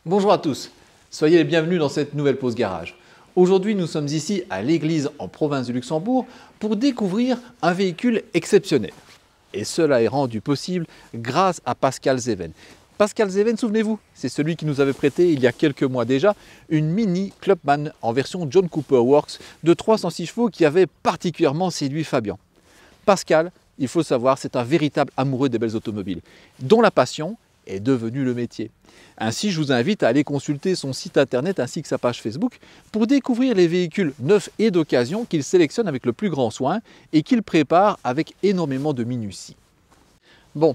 Bonjour à tous, soyez les bienvenus dans cette nouvelle pause garage. Aujourd'hui, nous sommes ici à l'église en province du Luxembourg pour découvrir un véhicule exceptionnel. Et cela est rendu possible grâce à Pascal Zeven. Pascal Zeven, souvenez-vous, c'est celui qui nous avait prêté il y a quelques mois déjà une Mini Clubman en version John Cooper Works de 306 chevaux qui avait particulièrement séduit Fabien. Pascal, il faut savoir, c'est un véritable amoureux des belles automobiles, dont la passion est devenue le métier. Ainsi, je vous invite à aller consulter son site internet ainsi que sa page Facebook pour découvrir les véhicules neufs et d'occasion qu'il sélectionne avec le plus grand soin et qu'il prépare avec énormément de minutie. Bon,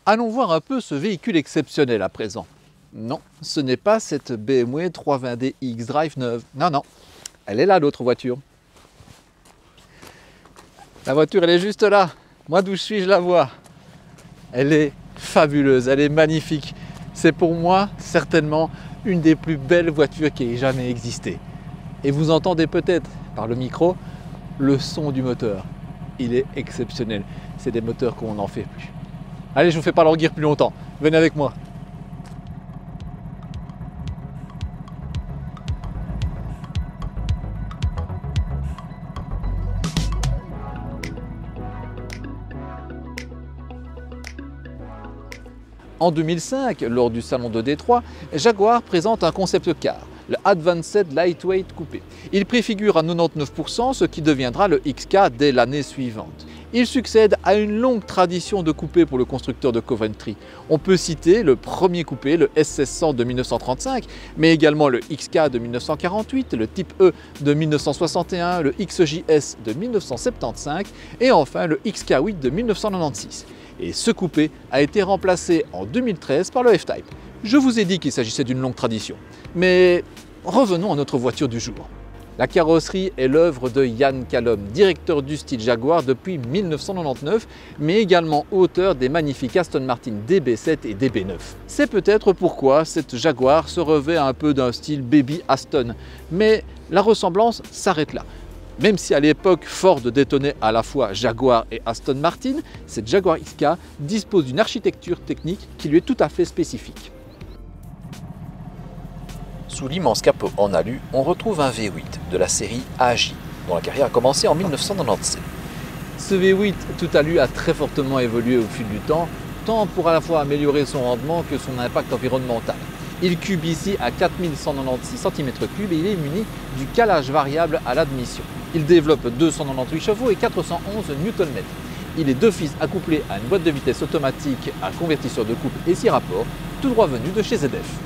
allons voir un peu ce véhicule exceptionnel à présent. Non, ce n'est pas cette BMW 320d X-Drive neuve. Non, elle est là l'autre voiture. La voiture, elle est juste là. Moi, d'où je suis, je la vois. Elle est fabuleuse, elle est magnifique. C'est pour moi certainement une des plus belles voitures qui ait jamais existé. Et vous entendez peut-être par le micro le son du moteur. Il est exceptionnel. C'est des moteurs qu'on n'en fait plus. Allez, je ne vous fais pas languir plus longtemps. Venez avec moi. En 2005, lors du salon de Détroit, Jaguar présente un concept car, le Advanced Lightweight Coupé. Il préfigure à 99% ce qui deviendra le XK dès l'année suivante. Il succède à une longue tradition de coupés pour le constructeur de Coventry. On peut citer le premier coupé, le S1600 de 1935, mais également le XK de 1948, le Type E de 1961, le XJS de 1975 et enfin le XK8 de 1996. Et ce coupé a été remplacé en 2013 par le F-Type. Je vous ai dit qu'il s'agissait d'une longue tradition. Mais revenons à notre voiture du jour. La carrosserie est l'œuvre de Yann Callum, directeur du style Jaguar depuis 1999, mais également auteur des magnifiques Aston Martin DB7 et DB9. C'est peut-être pourquoi cette Jaguar se revêt un peu d'un style baby Aston, mais la ressemblance s'arrête là. Même si à l'époque Ford détenait à la fois Jaguar et Aston Martin, cette Jaguar XK dispose d'une architecture technique qui lui est tout à fait spécifique. Sous l'immense capot en alu, on retrouve un V8 de la série AJ, dont la carrière a commencé en 1997. Ce V8 tout alu a très fortement évolué au fil du temps, tant pour à la fois améliorer son rendement que son impact environnemental. Il cube ici à 4196 cm3 et il est muni du calage variable à l'admission. Il développe 298 chevaux et 411 Nm. Il est d'office accouplé à une boîte de vitesse automatique à convertisseur de couple et 6 rapports, tout droit venu de chez ZF.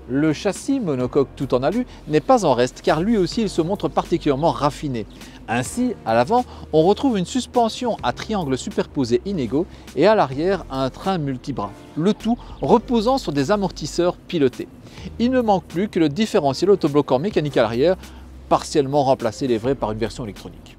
Le châssis monocoque tout en alu n'est pas en reste car lui aussi il se montre particulièrement raffiné. Ainsi, à l'avant, on retrouve une suspension à triangles superposés inégaux et à l'arrière un train multibras. Le tout reposant sur des amortisseurs pilotés. Il ne manque plus que le différentiel autobloquant mécanique à l'arrière, partiellement remplacé les vrais par une version électronique.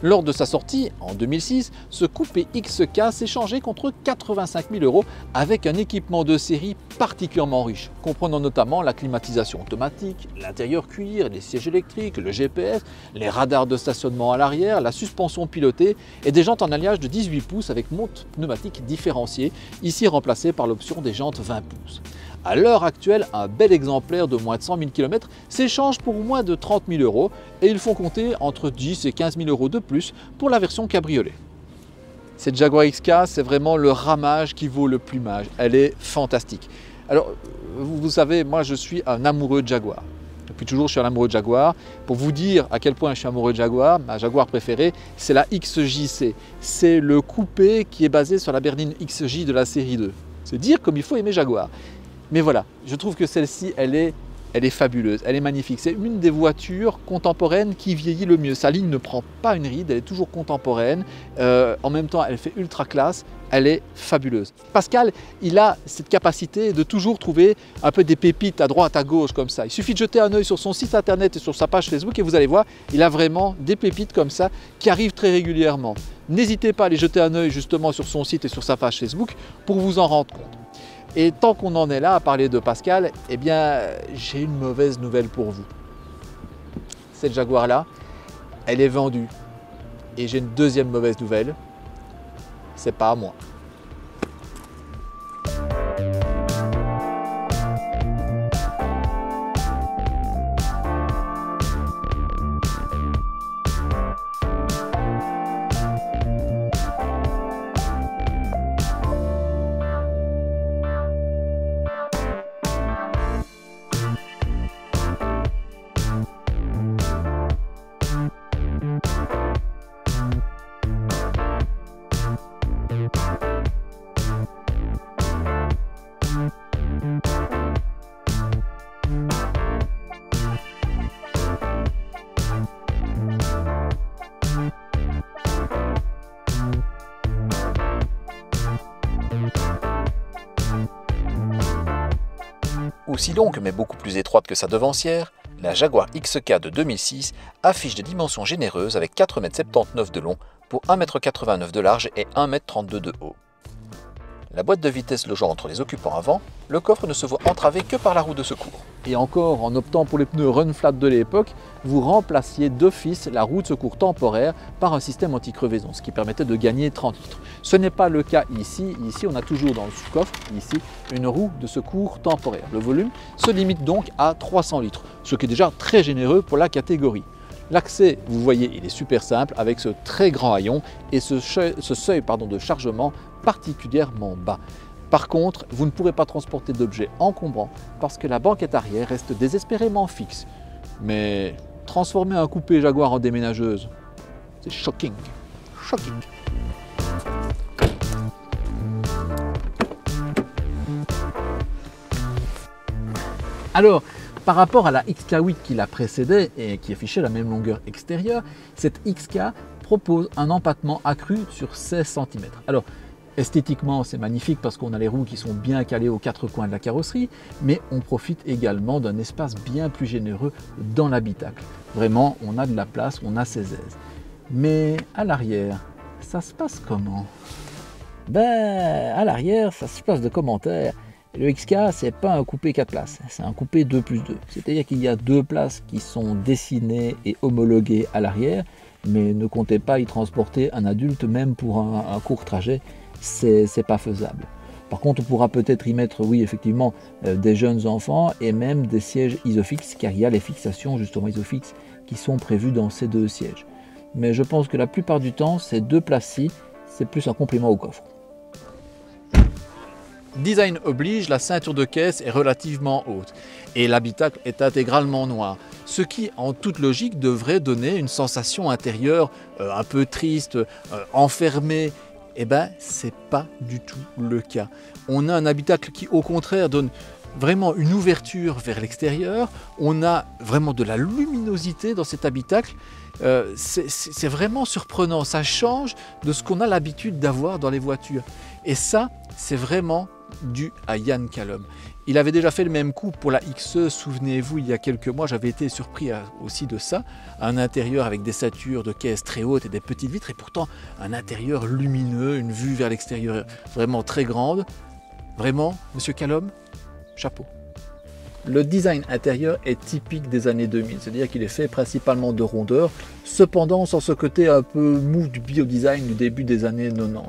Lors de sa sortie, en 2006, ce coupé XK s'est changé contre 85 000 € avec un équipement de série particulièrement riche, comprenant notamment la climatisation automatique, l'intérieur cuir, les sièges électriques, le GPS, les radars de stationnement à l'arrière, la suspension pilotée et des jantes en alliage de 18 pouces avec monte pneumatique différenciée, ici remplacée par l'option des jantes 20 pouces. À l'heure actuelle, un bel exemplaire de moins de 100 000 km s'échange pour moins de 30 000 € et ils font compter entre 10 et 15 000 € de plus pour la version cabriolet. Cette Jaguar XK, c'est vraiment le ramage qui vaut le plumage. Elle est fantastique. Alors, vous savez, moi je suis un amoureux de Jaguar. Depuis toujours, je suis un amoureux de Jaguar. Pour vous dire à quel point je suis amoureux de Jaguar, ma Jaguar préférée, c'est la XJC. C'est le coupé qui est basé sur la berline XJ de la série 2. C'est dire comme il faut aimer Jaguar. Mais voilà, je trouve que celle-ci, elle est fabuleuse, elle est magnifique. C'est une des voitures contemporaines qui vieillit le mieux. Sa ligne ne prend pas une ride, elle est toujours contemporaine. En même temps, elle fait ultra classe, elle est fabuleuse. Pascal, il a cette capacité de toujours trouver un peu des pépites à droite, à gauche, comme ça. Il suffit de jeter un œil sur son site internet et sur sa page Facebook et vous allez voir, il a vraiment des pépites comme ça qui arrivent très régulièrement. N'hésitez pas à aller jeter un œil justement sur son site et sur sa page Facebook pour vous en rendre compte. Et tant qu'on en est là à parler de Pascal, eh bien, j'ai une mauvaise nouvelle pour vous. Cette Jaguar-là, elle est vendue. Et j'ai une deuxième mauvaise nouvelle. c'est pas à moi. Aussi longue mais beaucoup plus étroite que sa devancière, la Jaguar XK de 2006 affiche des dimensions généreuses avec 4,79 m de long pour 1,89 m de large et 1,32 m de haut. La boîte de vitesse logeant entre les occupants avant, le coffre ne se voit entravé que par la roue de secours. Et encore, en optant pour les pneus Run Flat de l'époque, vous remplaciez d'office la roue de secours temporaire par un système anti-crevaison, ce qui permettait de gagner 30 litres. Ce n'est pas le cas ici. Ici, on a toujours dans le sous-coffre, ici, une roue de secours temporaire. Le volume se limite donc à 300 litres, ce qui est déjà très généreux pour la catégorie. L'accès, vous voyez, il est super simple avec ce très grand haillon et ce seuil de chargement particulièrement bas. Par contre, vous ne pourrez pas transporter d'objets encombrants parce que la banquette arrière reste désespérément fixe. Mais transformer un coupé Jaguar en déménageuse, c'est shocking, shocking. Alors, par rapport à la XK8 qui la précédait et qui affichait la même longueur extérieure, cette XK propose un empattement accru sur 16 cm. Alors, esthétiquement, c'est magnifique parce qu'on a les roues qui sont bien calées aux quatre coins de la carrosserie, mais on profite également d'un espace bien plus généreux dans l'habitacle. Vraiment, on a de la place, on a ses aises. Mais à l'arrière, ça se passe comment? Ben, à l'arrière, ça se passe de commentaires. Le XK, c'est pas un coupé 4 places, c'est un coupé 2+2. C'est-à-dire qu'il y a 2 places qui sont dessinées et homologuées à l'arrière, mais ne comptez pas y transporter un adulte, même pour un court trajet, c'est pas faisable. Par contre, on pourra peut-être y mettre, oui, effectivement, des jeunes enfants et même des sièges isofixes, car il y a les fixations justement isofixes qui sont prévues dans ces 2 sièges. Mais je pense que la plupart du temps, ces 2 places-ci, c'est plus un complément au coffre. Design oblige, la ceinture de caisse est relativement haute et l'habitacle est intégralement noir, ce qui en toute logique devrait donner une sensation intérieure un peu triste, enfermée. Eh bien, c'est pas du tout le cas. On a un habitacle qui au contraire donne vraiment une ouverture vers l'extérieur, on a vraiment de la luminosité dans cet habitacle. C'est vraiment surprenant, ça change de ce qu'on a l'habitude d'avoir dans les voitures. Et ça, c'est vraiment dû à Ian Callum. Il avait déjà fait le même coup pour la XE, souvenez-vous, il y a quelques mois, j'avais été surpris aussi de ça. Un intérieur avec des ceintures de caisse très hautes et des petites vitres, et pourtant un intérieur lumineux, une vue vers l'extérieur vraiment très grande. Vraiment, Monsieur Callum, chapeau. Le design intérieur est typique des années 2000, c'est-à-dire qu'il est fait principalement de rondeurs, cependant sans ce côté un peu mou du biodesign du début des années 90.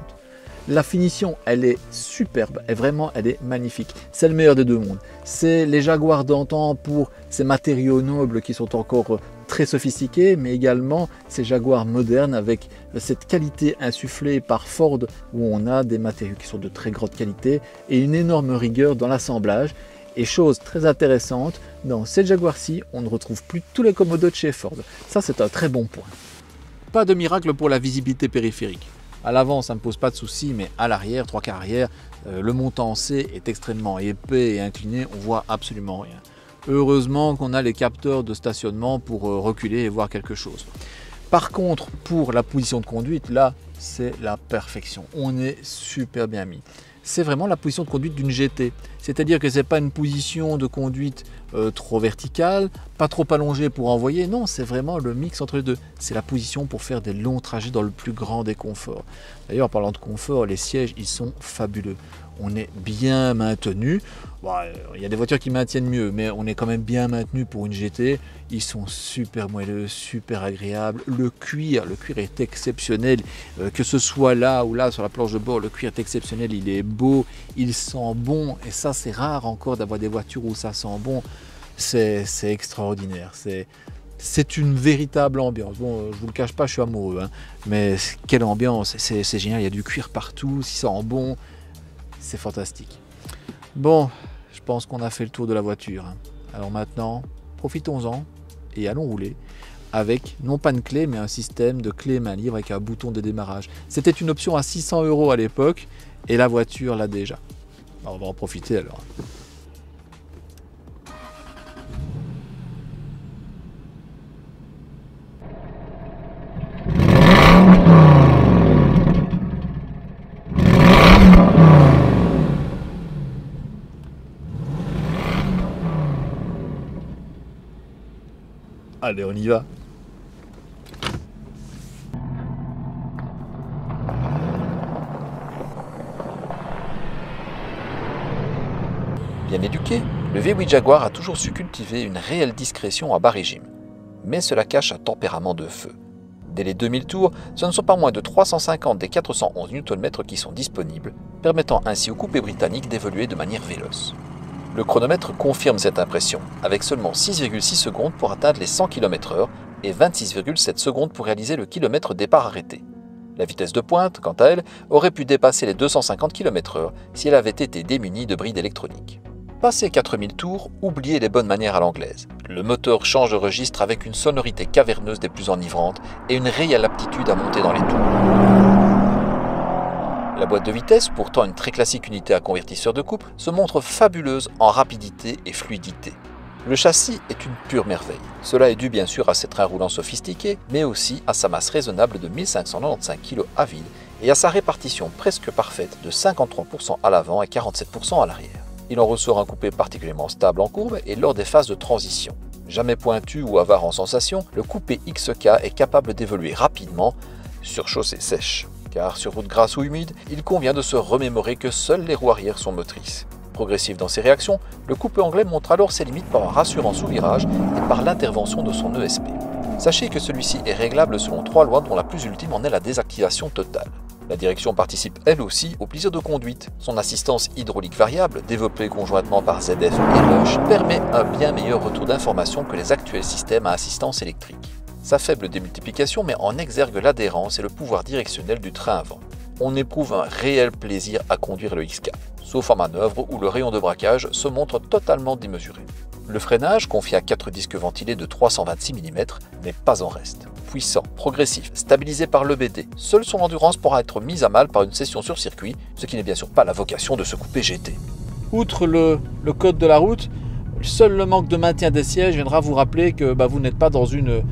La finition, elle est superbe, et vraiment, elle est magnifique. C'est le meilleur des deux mondes. C'est les Jaguars d'antan pour ces matériaux nobles qui sont encore très sophistiqués, mais également ces Jaguars modernes avec cette qualité insufflée par Ford où on a des matériaux qui sont de très grande qualité et une énorme rigueur dans l'assemblage. Et chose très intéressante, dans cette Jaguar-ci, on ne retrouve plus tous les commodos de chez Ford. Ça, c'est un très bon point. Pas de miracle pour la visibilité périphérique. À l'avant, ça ne me pose pas de soucis, mais à l'arrière, 3/4 arrière, le montant C est extrêmement épais et incliné, on voit absolument rien. Heureusement qu'on a les capteurs de stationnement pour reculer et voir quelque chose. Par contre, pour la position de conduite, là, c'est la perfection. On est super bien mis. C'est vraiment la position de conduite d'une GT. C'est-à-dire que ce n'est pas une position de conduite trop verticale, pas trop allongée pour envoyer. Non, c'est vraiment le mix entre les deux. C'est la position pour faire des longs trajets dans le plus grand des conforts. D'ailleurs, en parlant de confort, les sièges, ils sont fabuleux. On est bien maintenu. Bon, il y a des voitures qui maintiennent mieux, mais on est quand même bien maintenu pour une GT. Ils sont super moelleux, super agréables. Le cuir est exceptionnel. Que ce soit là ou là sur la planche de bord, le cuir est exceptionnel. Il est beau, il sent bon. Et ça, c'est rare encore d'avoir des voitures où ça sent bon. C'est extraordinaire. C'est une véritable ambiance. Bon, je vous le cache pas, je suis amoureux, hein, mais quelle ambiance. C'est génial. Il y a du cuir partout, ça sent bon. C'est fantastique. Bon, je pense qu'on a fait le tour de la voiture. Alors maintenant, profitons-en et allons rouler avec, non pas une clé, mais un système de clé main libre avec un bouton de démarrage. C'était une option à 600 € à l'époque et la voiture l'a déjà. Alors, on va en profiter alors. Allez, on y va. Bien éduqué, le V8 Jaguar a toujours su cultiver une réelle discrétion à bas régime. Mais cela cache un tempérament de feu. Dès les 2000 tours, ce ne sont pas moins de 350 des 411 Nm qui sont disponibles, permettant ainsi au coupé britannique d'évoluer de manière véloce. Le chronomètre confirme cette impression, avec seulement 6,6 secondes pour atteindre les 100 km/h et 26,7 secondes pour réaliser le kilomètre départ arrêté. La vitesse de pointe, quant à elle, aurait pu dépasser les 250 km/h si elle avait été démunie de bride électronique. Passé 4000 tours, oubliez les bonnes manières à l'anglaise. Le moteur change de registre avec une sonorité caverneuse des plus enivrantes et une réelle aptitude à monter dans les tours. La boîte de vitesse, pourtant une très classique unité à convertisseur de couple, se montre fabuleuse en rapidité et fluidité. Le châssis est une pure merveille. Cela est dû bien sûr à ses trains roulants sophistiqués, mais aussi à sa masse raisonnable de 1595 kg à vide et à sa répartition presque parfaite de 53% à l'avant et 47% à l'arrière. Il en ressort un coupé particulièrement stable en courbe et lors des phases de transition. Jamais pointu ou avare en sensation, le coupé XK est capable d'évoluer rapidement sur chaussée sèche. Car sur route grasse ou humide, il convient de se remémorer que seules les roues arrière sont motrices. Progressif dans ses réactions, le coupé anglais montre alors ses limites par un rassurant sous-virage et par l'intervention de son ESP. Sachez que celui-ci est réglable selon 3 lois dont la plus ultime en est la désactivation totale. La direction participe elle aussi au plaisir de conduite. Son assistance hydraulique variable, développée conjointement par ZF et Bosch, permet un bien meilleur retour d'information que les actuels systèmes à assistance électrique. Sa faible démultiplication met en exergue l'adhérence et le pouvoir directionnel du train avant. On éprouve un réel plaisir à conduire le XK, sauf en manœuvre où le rayon de braquage se montre totalement démesuré. Le freinage, confié à 4 disques ventilés de 326 mm, n'est pas en reste. Puissant, progressif, stabilisé par l'EBD, seule son endurance pourra être mise à mal par une session sur circuit, ce qui n'est bien sûr pas la vocation de ce coupé GT. Outre le code de la route, seul le manque de maintien des sièges viendra vous rappeler que vous n'êtes pas dans une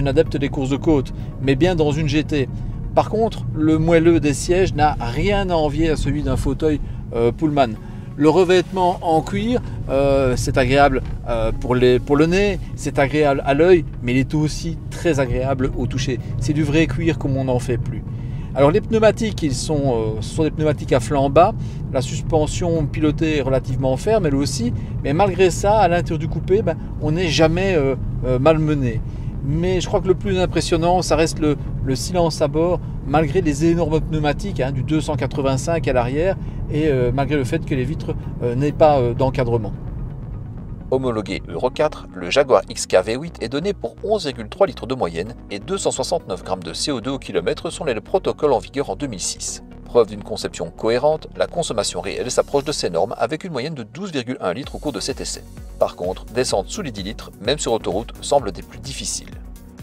adepte des courses de côte, mais bien dans une GT. Par contre, le moelleux des sièges n'a rien à envier à celui d'un fauteuil Pullman. Le revêtement en cuir, c'est agréable pour le nez, c'est agréable à l'œil, mais il est aussi très agréable au toucher. C'est du vrai cuir comme on n'en fait plus. Alors les pneumatiques, ce sont des pneumatiques à flanc bas. La suspension pilotée est relativement ferme, elle aussi. Mais malgré ça, à l'intérieur du coupé, on n'est jamais malmené. Mais je crois que le plus impressionnant, ça reste le silence à bord, malgré les énormes pneumatiques, du 285 à l'arrière, et malgré le fait que les vitres n'aient pas d'encadrement. Homologué Euro 4, le Jaguar XK V8 est donné pour 11,3 litres de moyenne et 269 grammes de CO2 au kilomètre selon les protocoles en vigueur en 2006. Preuve d'une conception cohérente, la consommation réelle s'approche de ces normes avec une moyenne de 12,1 litres au cours de cet essai. Par contre, descendre sous les 10 litres, même sur autoroute, semble des plus difficiles.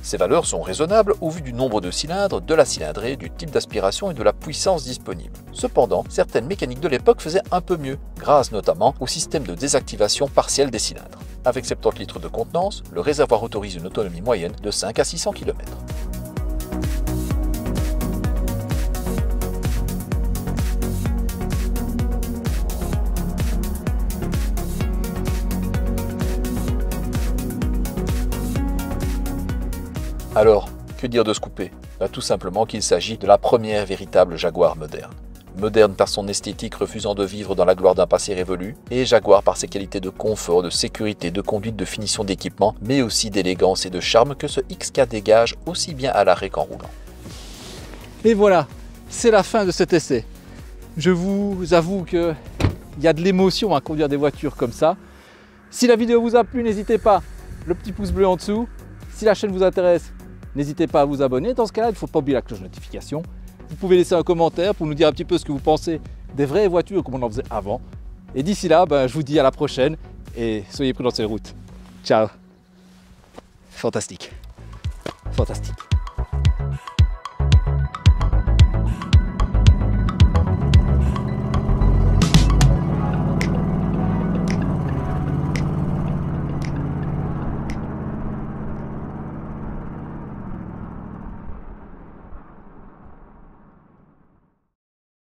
Ces valeurs sont raisonnables au vu du nombre de cylindres, de la cylindrée, du type d'aspiration et de la puissance disponible. Cependant, certaines mécaniques de l'époque faisaient un peu mieux, grâce notamment au système de désactivation partielle des cylindres. Avec 70 litres de contenance, le réservoir autorise une autonomie moyenne de 5 à 600 km. Alors, que dire de ce coupé? Tout simplement qu'il s'agit de la première véritable Jaguar moderne. Moderne par son esthétique refusant de vivre dans la gloire d'un passé révolu, et Jaguar par ses qualités de confort, de sécurité, de conduite, de finition d'équipement, mais aussi d'élégance et de charme que ce XK dégage aussi bien à l'arrêt qu'en roulant. Et voilà, c'est la fin de cet essai. Je vous avoue qu'il y a de l'émotion à conduire des voitures comme ça. Si la vidéo vous a plu, n'hésitez pas, le petit pouce bleu en dessous. Si la chaîne vous intéresse, n'hésitez pas à vous abonner. Dans ce cas-là, il ne faut pas oublier la cloche de notification. Vous pouvez laisser un commentaire pour nous dire un petit peu ce que vous pensez des vraies voitures comme on en faisait avant. Et d'ici là, je vous dis à la prochaine et soyez prudents sur les routes. Ciao. Fantastique. Fantastique.